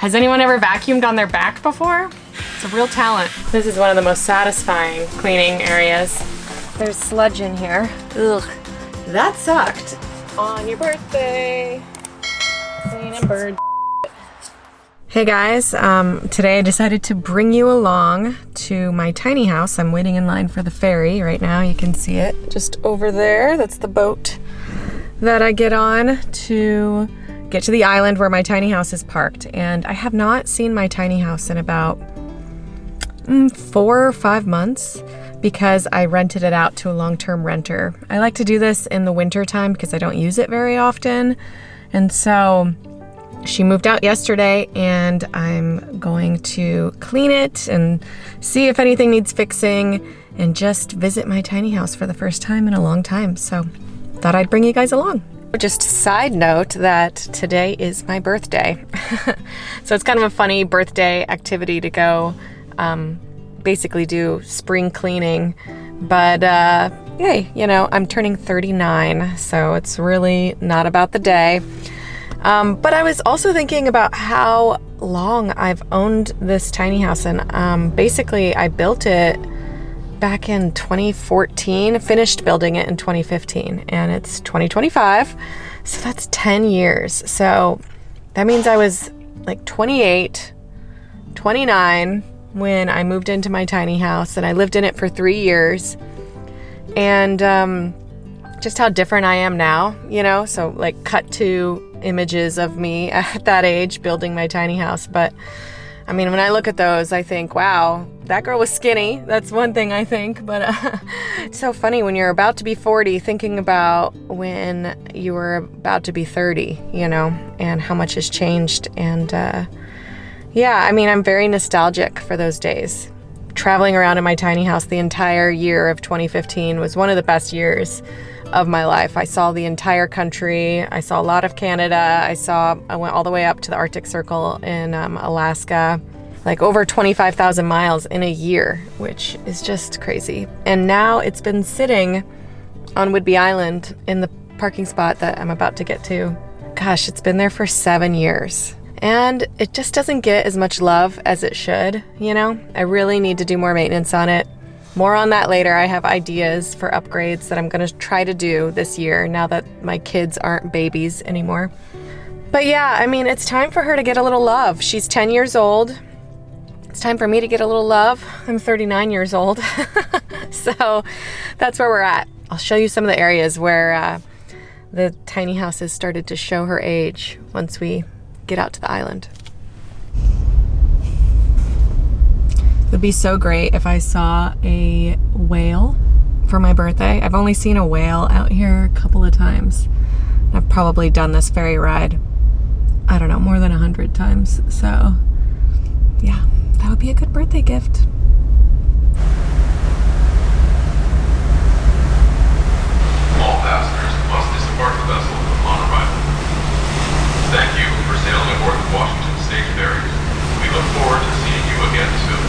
Has anyone ever vacuumed on their back before? It's a real talent. This is one of the most satisfying cleaning areas. There's sludge in here. Ugh, that sucked. On your birthday, cleaning bird. Hey guys, today I decided to bring you along to my tiny house. I'm waiting in line for the ferry right now. You can see it just over there. That's the boat that I get on to get to the island where my tiny house is parked. And I have not seen my tiny house in about 4 or 5 months because I rented it out to a long-term renter. I like to do this in the winter time because I don't use it very often. And so she moved out yesterday and I'm going to clean it and see if anything needs fixing and just visit my tiny house for the first time in a long time. So thought I'd bring you guys along. Just a side note that today is my birthday. So it's kind of a funny birthday activity to go basically do spring cleaning. But hey, you know, I'm turning 39, so it's really not about the day. But I was also thinking about how long I've owned this tiny house, and basically I built it back in 2014, finished building it in 2015, and it's 2025, so that's 10 years. So that means I was like 28, 29 when I moved into my tiny house, and I lived in it for 3 years. And just how different I am now, you know, so like cut to images of me at that age building my tiny house. But I mean, when I look at those, I think, wow, that girl was skinny. That's one thing I think. But it's so funny when you're about to be 40, thinking about when you were about to be 30, you know, and how much has changed. And yeah, I mean, I'm very nostalgic for those days. Traveling around in my tiny house the entire year of 2015 was one of the best years of my life. I saw the entire country. I saw a lot of Canada. I went all the way up to the Arctic Circle in Alaska, like over 25,000 miles in a year, which is just crazy. And now it's been sitting on Whidbey Island in the parking spot that I'm about to get to. Gosh, it's been there for 7 years. And it just doesn't get as much love as it should, you know? I really need to do more maintenance on it. More on that later. I have ideas for upgrades that I'm gonna try to do this year now that my kids aren't babies anymore. But yeah, I mean, it's time for her to get a little love. She's 10 years old. It's time for me to get a little love. I'm 39 years old. So that's where we're at. I'll show you some of the areas where the tiny house has started to show her age once we get out to the island. It would be so great if I saw a whale for my birthday. I've only seen a whale out here a couple of times. I've probably done this ferry ride, I don't know, more than 100 times. So yeah, that would be a good birthday gift. All passengers must disembark the vessel upon arrival. Thank you for sailing aboard the Washington State Ferry. We look forward to seeing you again soon.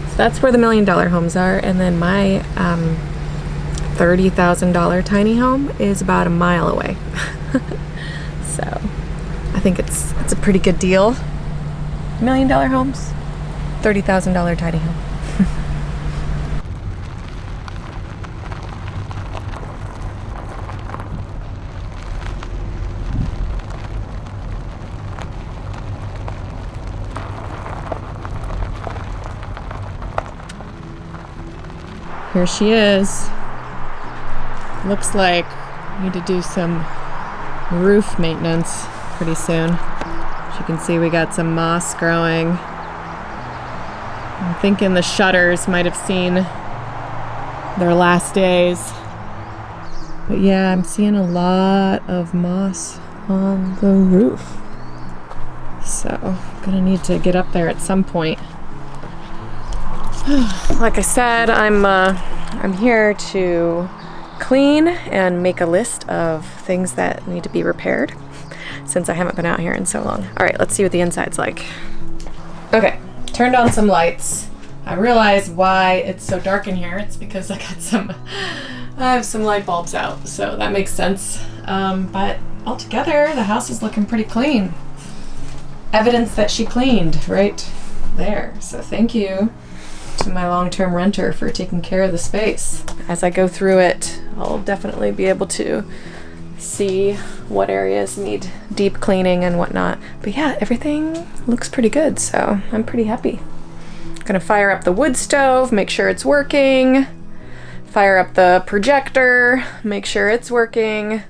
So that's where the $1 million homes are, and then my $30,000 tiny home is about a mile away. So I think it's a pretty good deal. $1 million homes, $30,000 tiny home. Here she is. Looks like we need to do some roof maintenance pretty soon. As you can see, we got some moss growing. I'm thinking the shutters might have seen their last days. But yeah, I'm seeing a lot of moss on the roof. So I'm gonna need to get up there at some point. Like I said, I'm here to clean and make a list of things that need to be repaired since I haven't been out here in so long. All right, let's see what the inside's like. Okay, turned on some lights. I realize why it's so dark in here. It's because I have some light bulbs out, so that makes sense. But altogether, the house is looking pretty clean. evidence that she cleaned right there. So thank you to my long-term renter for taking care of the space. As I go through it, I'll definitely be able to see what areas need deep cleaning and whatnot. But yeah, everything looks pretty good, so I'm pretty happy. Gonna fire up the wood stove, make sure it's working. Fire up the projector, make sure it's working,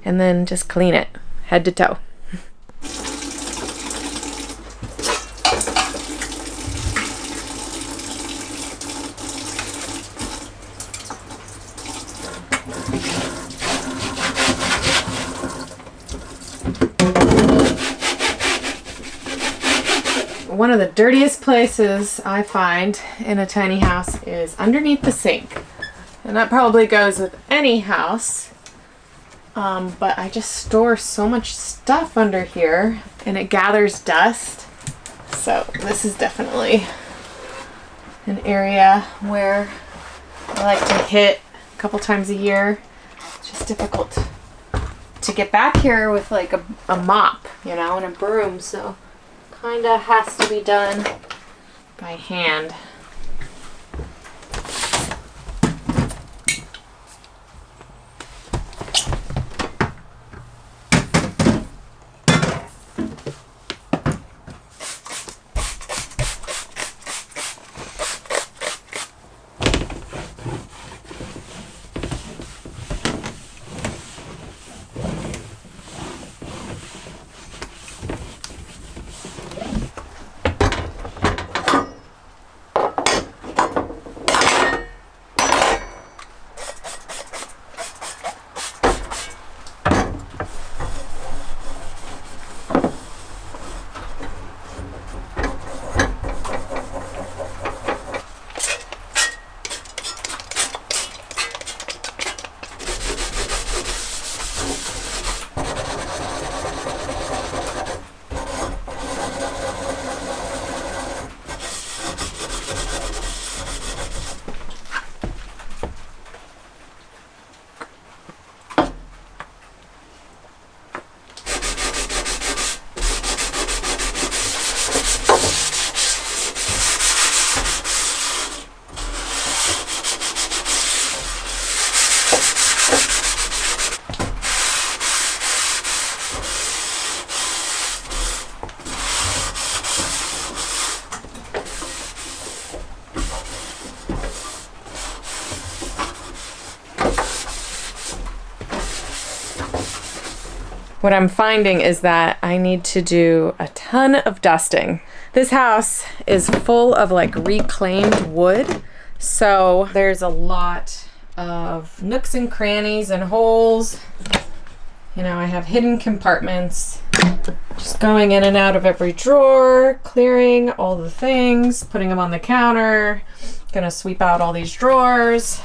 and then just clean it head to toe. One of the dirtiest places I find in a tiny house is underneath the sink. And that probably goes with any house. But I just store so much stuff under here and it gathers dust. So this is definitely an area where I like to hit a couple times a year. It's just difficult to get back here with like a mop, you know, and a broom. So kinda has to be done by hand. What I'm finding is that I need to do a ton of dusting. This house is full of like reclaimed wood, so there's a lot of nooks and crannies and holes. You know, I have hidden compartments, just going in and out of every drawer, clearing all the things, putting them on the counter. Gonna sweep out all these drawers,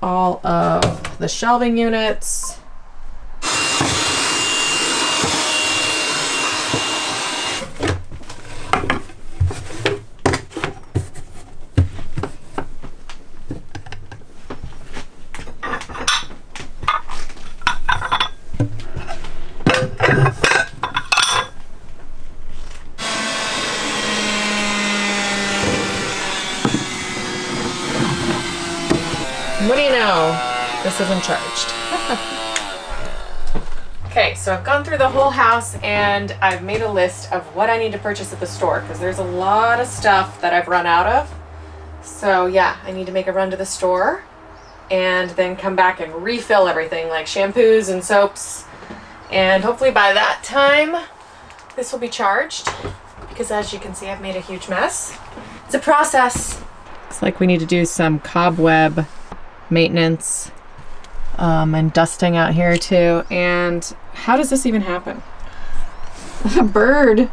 all of the shelving units. What do you know? This isn't charged. Okay, so I've gone through the whole house and I've made a list of what I need to purchase at the store because there's a lot of stuff that I've run out of. So yeah, I need to make a run to the store and then come back and refill everything like shampoos and soaps. And hopefully by that time, this will be charged because as you can see, I've made a huge mess. It's a process. Looks like we need to do some cobweb maintenance and dusting out here too. And how does this even happen? A bird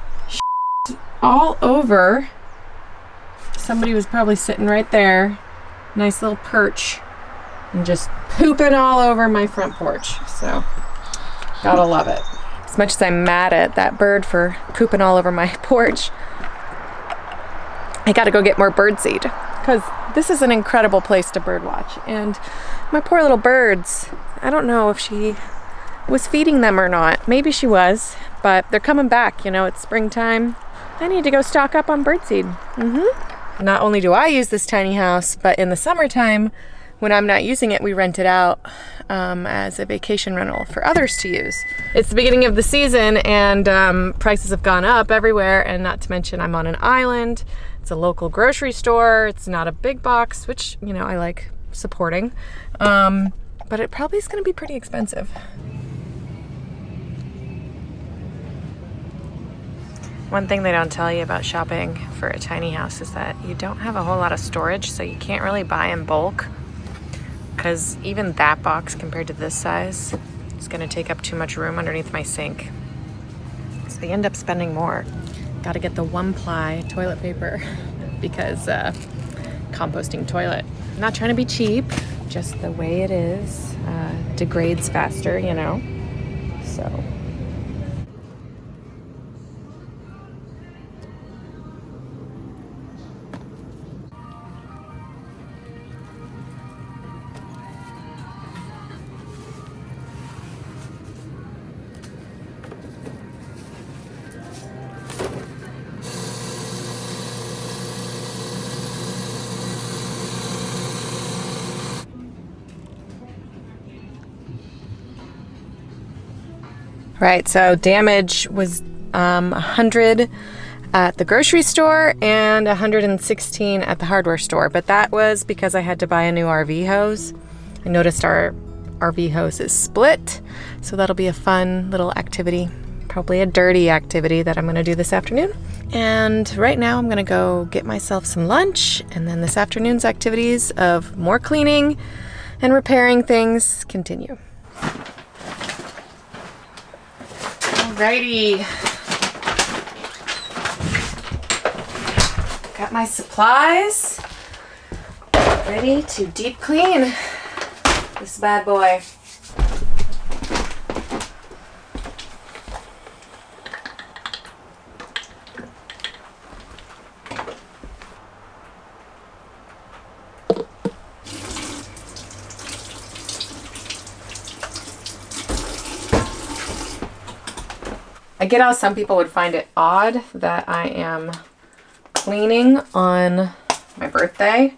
all over. Somebody was probably sitting right there, nice little perch, and just pooping all over my front porch. So gotta love it. As much as I'm mad at that bird for pooping all over my porch, I gotta go get more birdseed because this is an incredible place to birdwatch. And my poor little birds, I don't know if she was feeding them or not. Maybe she was, but they're coming back. You know, it's springtime. I need to go stock up on birdseed. Not only do I use this tiny house, but in the summertime, when I'm not using it, we rent it out as a vacation rental for others to use. It's the beginning of the season, and prices have gone up everywhere, and not to mention I'm on an island. It's a local grocery store. It's not a big box, which, you know, I like supporting. But it probably is going to be pretty expensive. One thing they don't tell you about shopping for a tiny house is that you don't have a whole lot of storage, so you can't really buy in bulk, because even that box compared to this size is going to take up too much room underneath my sink. So you end up spending more. Got to get the 1-ply toilet paper because composting toilet. I'm not trying to be cheap, just the way it is degrades faster, you know. So. Right, so damage was 100 at the grocery store and 116 at the hardware store, but that was because I had to buy a new RV hose. I noticed our RV hose is split, so that'll be a fun little activity, probably a dirty activity that I'm gonna do this afternoon. And right now I'm gonna go get myself some lunch, and then this afternoon's activities of more cleaning and repairing things continue. Alrighty, got my supplies ready to deep clean this bad boy. I get how some people would find it odd that I am cleaning on my birthday,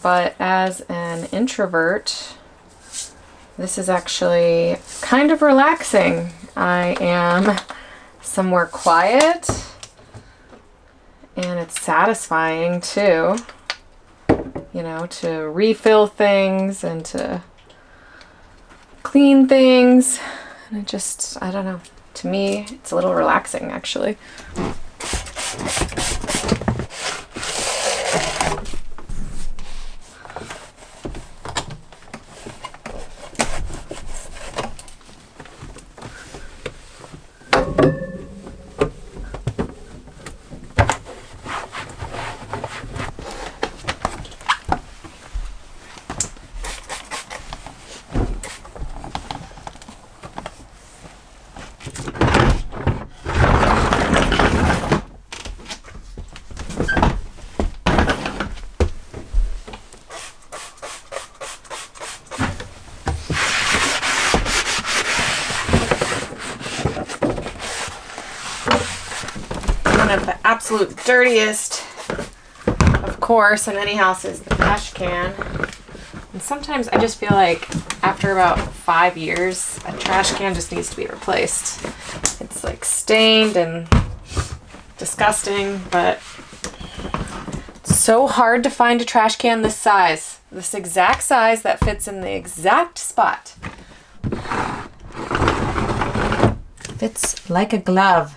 but as an introvert, this is actually kind of relaxing. I am somewhere quiet, and it's satisfying too, you know, to refill things and to clean things, and it just, I don't know. To me, it's a little relaxing, actually. Of the absolute dirtiest, of course, in any house is the trash can. And sometimes I just feel like after about 5 years, a trash can just needs to be replaced. It's like stained and disgusting, but it's so hard to find a trash can this size, this exact size that fits in the exact spot. Fits like a glove.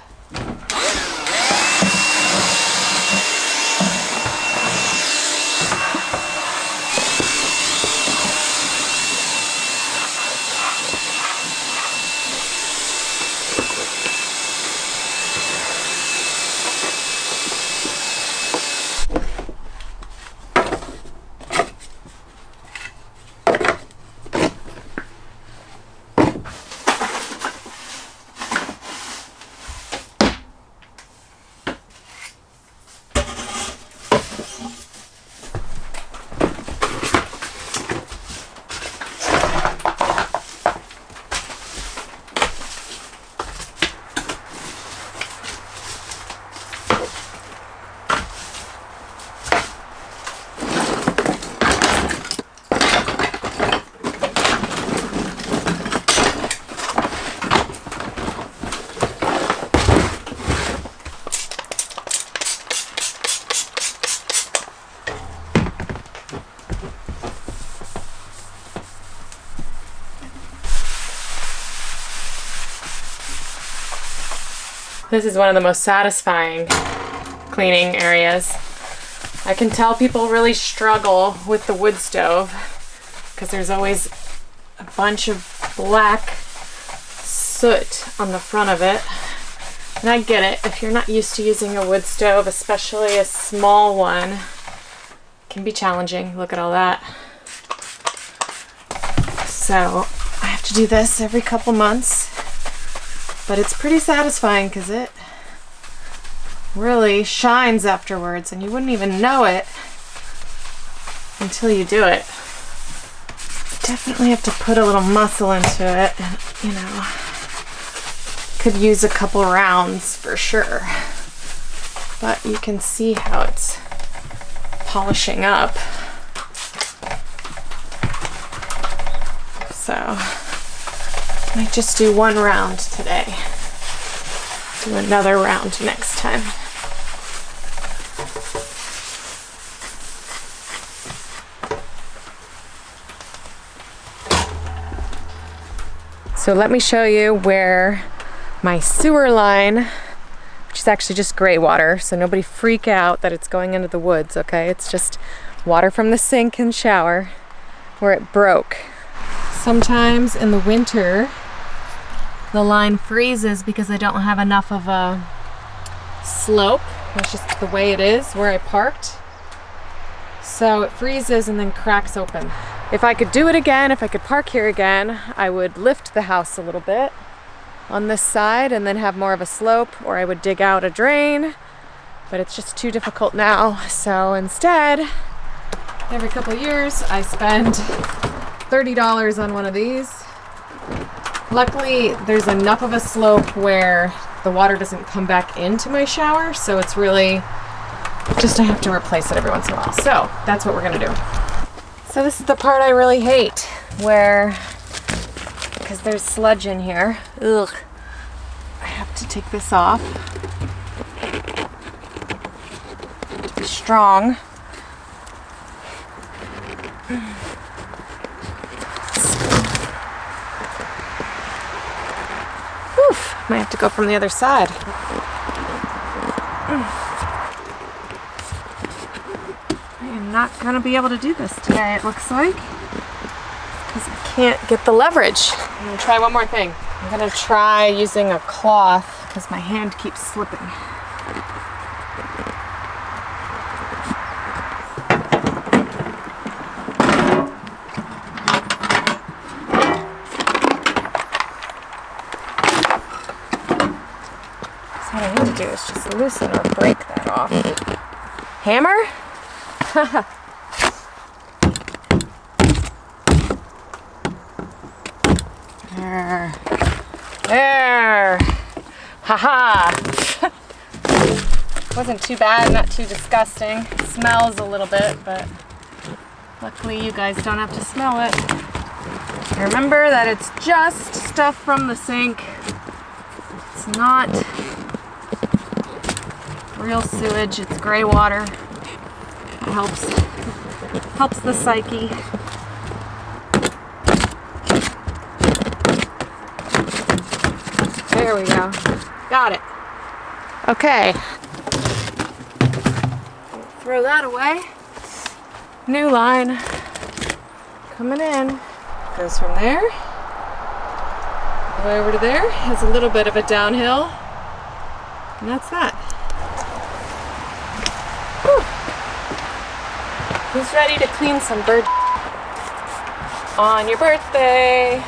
This is one of the most satisfying cleaning areas. I can tell people really struggle with the wood stove because there's always a bunch of black soot on the front of it. And I get it, if you're not used to using a wood stove, especially a small one, it can be challenging. Look at all that. So I have to do this every couple months, but it's pretty satisfying because it really shines afterwards and you wouldn't even know it until you do it. Definitely have to put a little muscle into it, and you know, could use a couple rounds for sure, but you can see how it's polishing up. So I might just do one round today, do another round next time. So let me show you where my sewer line, which is actually just gray water, so nobody freak out that it's going into the woods, okay? It's just water from the sink and shower where it broke. Sometimes in the winter, the line freezes because I don't have enough of a slope. That's just the way it is where I parked. So it freezes and then cracks open. If I could do it again, if I could park here again, I would lift the house a little bit on this side and then have more of a slope, or I would dig out a drain, but it's just too difficult now. So instead, every couple of years, I spend $30 on one of these. Luckily, there's enough of a slope where the water doesn't come back into my shower, so it's really just I have to replace it every once in a while. So that's what we're gonna do. So this is the part I really hate, where, because there's sludge in here, ugh, I have to take this off to be strong. Oof, might have to go from the other side. Not gonna be able to do this today, it looks like, because I can't get the leverage. I'm gonna try one more thing. I'm gonna try using a cloth because my hand keeps slipping. So what I need to do is just loosen or break that off. Hammer? There. Haha. Wasn't too bad, not too disgusting. It smells a little bit, but luckily you guys don't have to smell it. Remember that it's just stuff from the sink. It's not real sewage, it's gray water. It helps the psyche. There we go. Got it. Okay. Throw that away. New line coming in. Goes from there all the way over to there. Has a little bit of a downhill. And that's that. Whew. Who's ready to clean some bird on your birthday?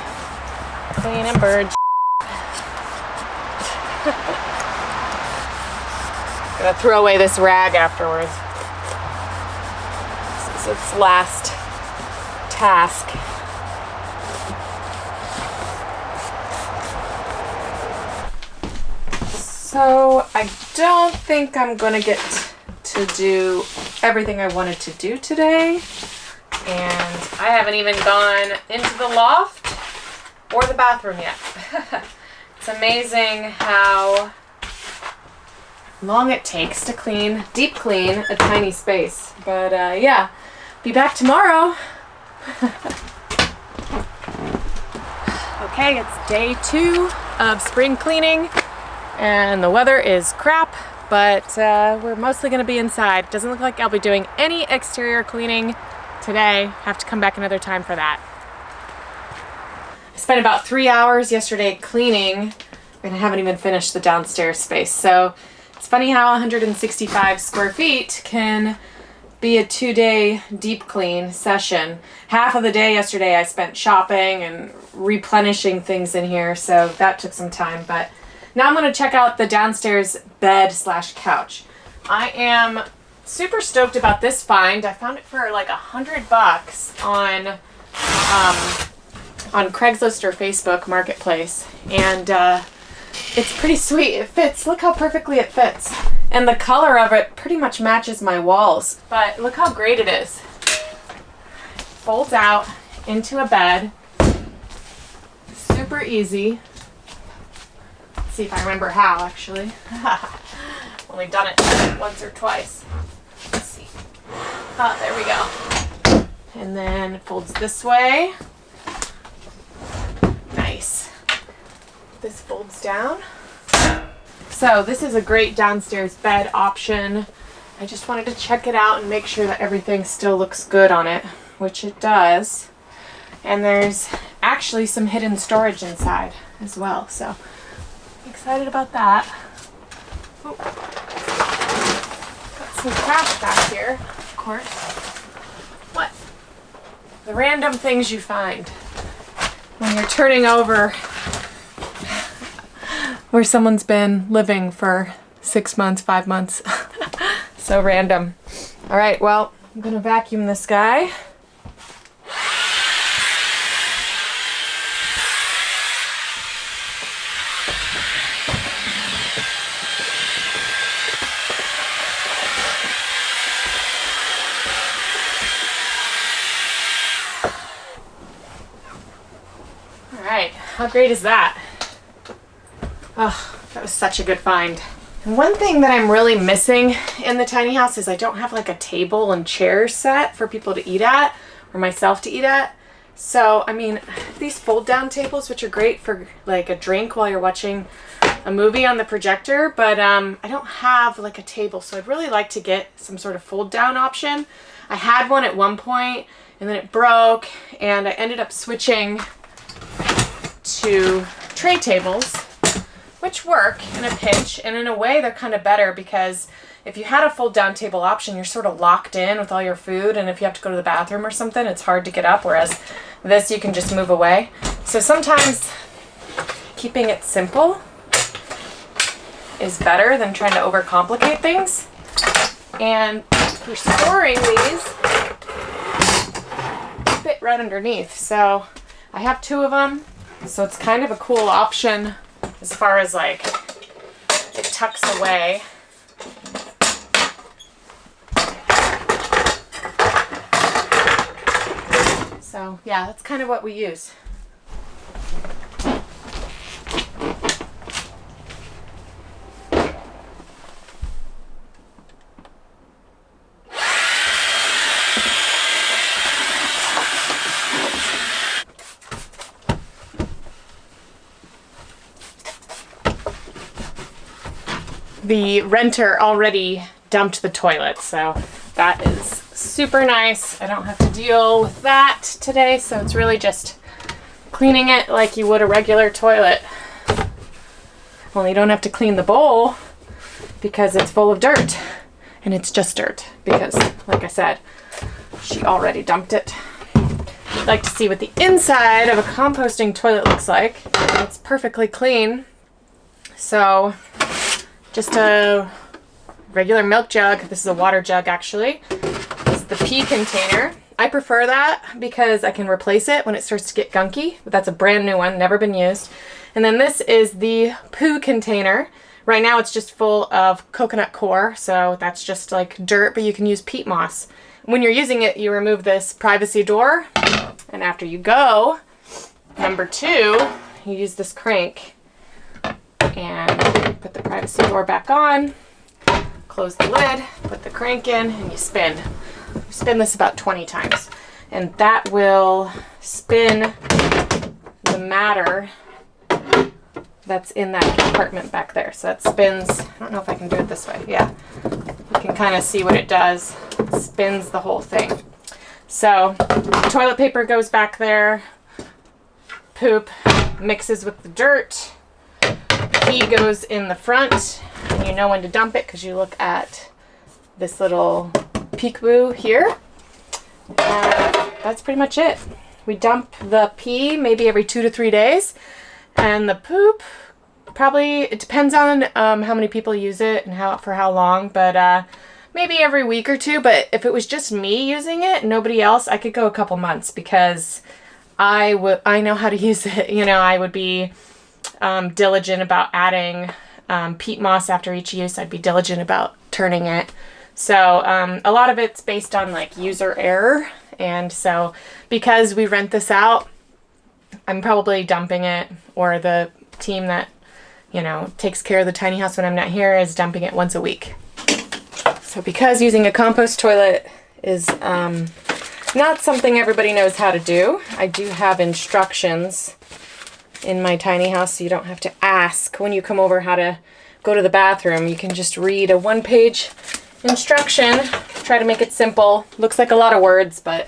Cleaning bird. Gonna throw away this rag afterwards. This is its last task. So I don't think I'm gonna get to do everything I wanted to do today, and I haven't even gone into the loft or the bathroom yet. It's amazing how long it takes to clean, deep clean a tiny space. But yeah, be back tomorrow. Okay, it's day 2 of spring cleaning. And the weather is crap, but we're mostly gonna be inside. Doesn't look like I'll be doing any exterior cleaning today. Have to come back another time for that. I spent about 3 hours yesterday cleaning, and I haven't even finished the downstairs space. So it's funny how 165 square feet can be a 2-day deep clean session. Half of the day yesterday I spent shopping and replenishing things in here, so that took some time. But now I'm gonna check out the downstairs bed / couch. I am super stoked about this find. I found it for like $100 on Craigslist or Facebook Marketplace, and it's pretty sweet. It fits. Look how perfectly it fits. And the color of it pretty much matches my walls, but look how great it is. Folds out into a bed. Super easy. Let's see if I remember how, actually. Only done it once or twice. Let's see. Oh, there we go. And then it folds this way. Nice. This folds down. So this is a great downstairs bed option. I just wanted to check it out and make sure that everything still looks good on it, which it does. And there's actually some hidden storage inside as well, so I'm excited about that. Oh. Got some trash back here, of course. What? The random things you find when you're turning over where someone's been living for 6 months, 5 months. So random. All right, well, I'm gonna vacuum this guy. All right, how great is that? Oh, that was such a good find. And one thing that I'm really missing in the tiny house is I don't have like a table and chairs set for people to eat at, or myself to eat at. So, I mean, these fold down tables, which are great for like a drink while you're watching a movie on the projector, but I don't have like a table, so I'd really like to get some sort of fold down option. I had one at one point and then it broke, and I ended up switching to tray tables, which work in a pinch, and in a way they're kind of better because if you had a fold down table option, you're sort of locked in with all your food, and if you have to go to the bathroom or something, it's hard to get up, whereas this you can just move away. So sometimes keeping it simple is better than trying to overcomplicate things. And for storing these, fit right underneath. So I have 2 of them, so it's kind of a cool option as far as like it tucks away. So yeah, that's kind of what we use. The renter already dumped the toilet, so that is super nice. I don't have to deal with that today, so it's really just cleaning it like you would a regular toilet. Only you don't have to clean the bowl because it's full of dirt, and it's just dirt because, like I said, she already dumped it. I'd like to see what the inside of a composting toilet looks like. It's perfectly clean. So just a regular milk jug. This is a water jug, actually. This is the pee container. I prefer that because I can replace it when it starts to get gunky, but that's a brand new one, never been used. And then this is the poo container. Right now it's just full of coconut coir, so that's just like dirt, but you can use peat moss. When you're using it, you remove this privacy door, and after you go, number 2, you use this crank and put the privacy door back on, close the lid, put the crank in, and you spin. You spin this about 20 times, and that will spin the matter that's in that compartment back there. So that spins, I don't know if I can do it this way. Yeah, you can kind of see what it does. It spins the whole thing. So toilet paper goes back there, poop mixes with the dirt, pee goes in the front, and you know when to dump it because you look at this little peekaboo here. That's pretty much it. We dump the pee maybe every 2 to 3 days, and the poop probably, it depends on how many people use it and for how long, but maybe every week or two. But if it was just me using it, nobody else, I could go a couple months because I know how to use it. You know, I would be diligent about adding peat moss after each use. I'd be diligent about turning it. So a lot of it's based on like user error. And so because we rent this out, I'm probably dumping it, or the team that, you know, takes care of the tiny house when I'm not here is dumping it once a week. So because using a compost toilet is not something everybody knows how to do, I do have instructions in my tiny house so you don't have to ask when you come over how to go to the bathroom. You can just read a 1-page instruction, try to make it simple. Looks like a lot of words, but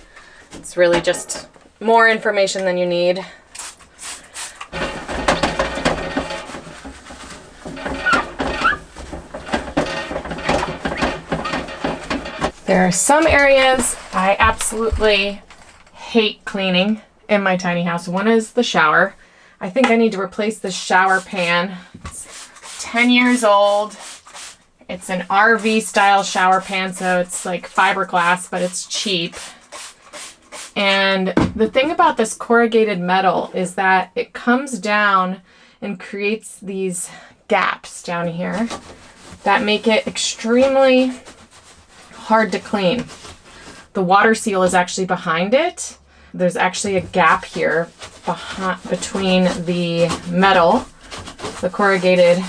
it's really just more information than you need. There are some areas I absolutely hate cleaning in my tiny house. One is the shower. I think I need to replace the shower pan. It's 10 years old. It's an RV style shower pan, so it's like fiberglass, but it's cheap. And the thing about this corrugated metal is that it comes down and creates these gaps down here that make it extremely hard to clean. The water seal is actually behind it. There's actually a gap here between the metal, the corrugated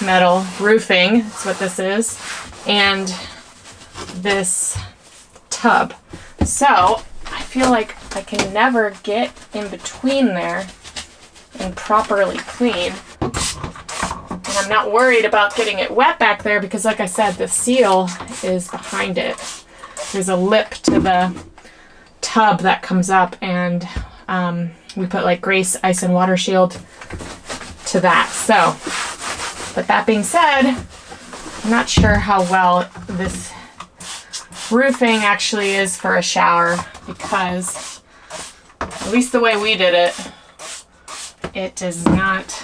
metal roofing, that's what this is, and this tub. So I feel like I can never get in between there and properly clean. And I'm not worried about getting it wet back there because, like I said, the seal is behind it. There's a lip to the tub that comes up, and we put like Grace Ice and Water Shield to that. So, but that being said, I'm not sure how well this roofing actually is for a shower because, at least the way we did it, it does not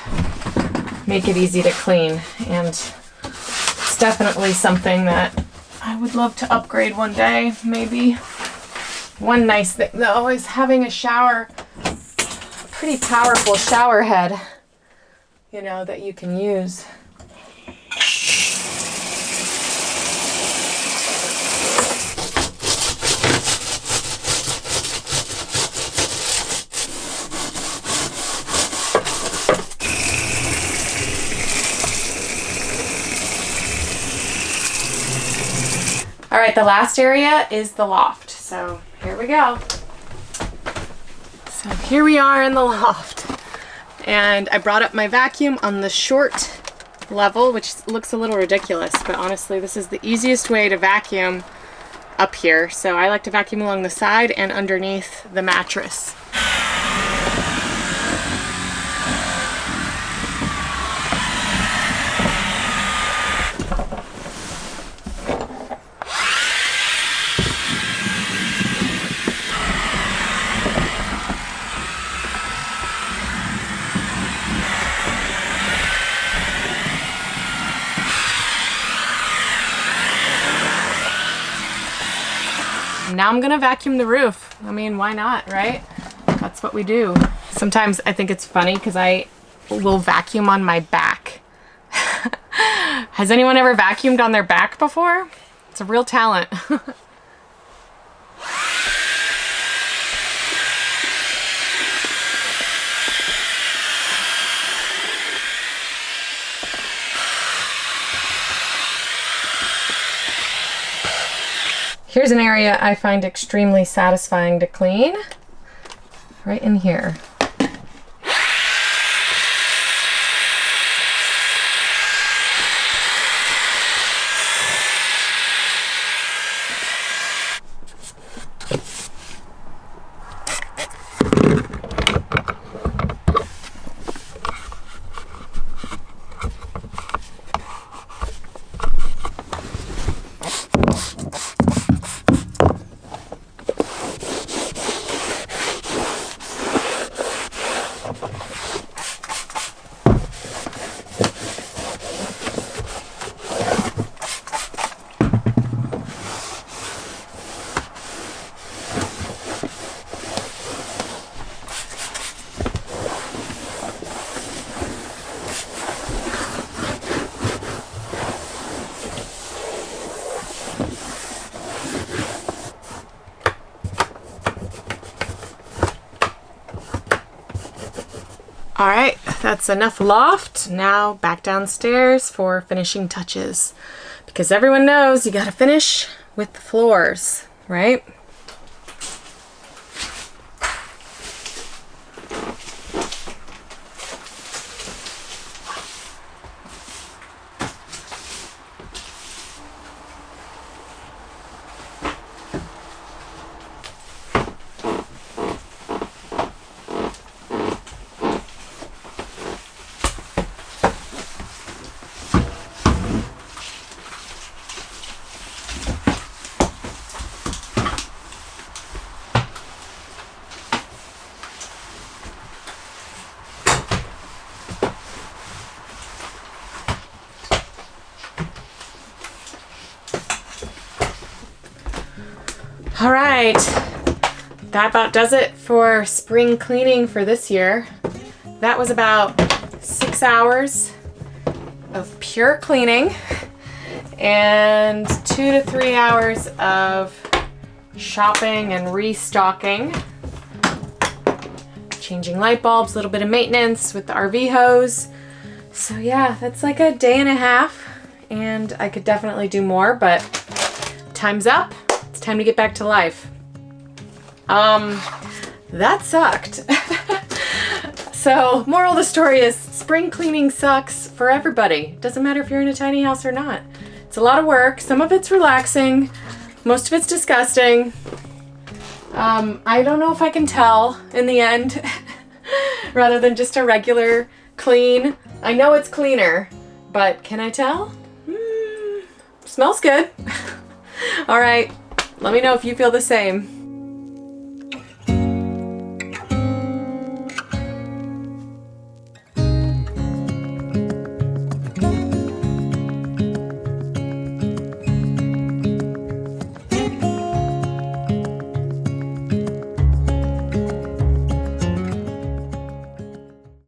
make it easy to clean. And it's definitely something that I would love to upgrade one day, maybe. One nice thing though is having a shower, a pretty powerful shower head, you know, that you can use. All right, the last area is the loft. So here we go. So here we are in the loft. And I brought up my vacuum on the short level, which looks a little ridiculous, but honestly, this is the easiest way to vacuum up here. So I like to vacuum along the side and underneath the mattress. Now I'm gonna vacuum the roof. I mean, why not, right? That's what we do. Sometimes I think it's funny because I will vacuum on my back. Has anyone ever vacuumed on their back before? It's a real talent. Here's an area I find extremely satisfying to clean, right in here. All right, that's enough loft. Now back downstairs for finishing touches. Because everyone knows you gotta finish with the floors, right? All right, that about does it for spring cleaning for this year. That was about 6 hours of pure cleaning and 2 to 3 hours of shopping and restocking. Changing light bulbs, a little bit of maintenance with the RV hose. So yeah, that's like a day and a half, and I could definitely do more, but time's up. It's time to get back to life. That sucked. So, moral of the story is spring cleaning sucks for everybody. Doesn't matter if you're in a tiny house or not. It's a lot of work. Some of it's relaxing. Most of it's disgusting. I don't know if I can tell in the end rather than just a regular clean. I know it's cleaner, but can I tell? Smells good. All right. Let me know if you feel the same.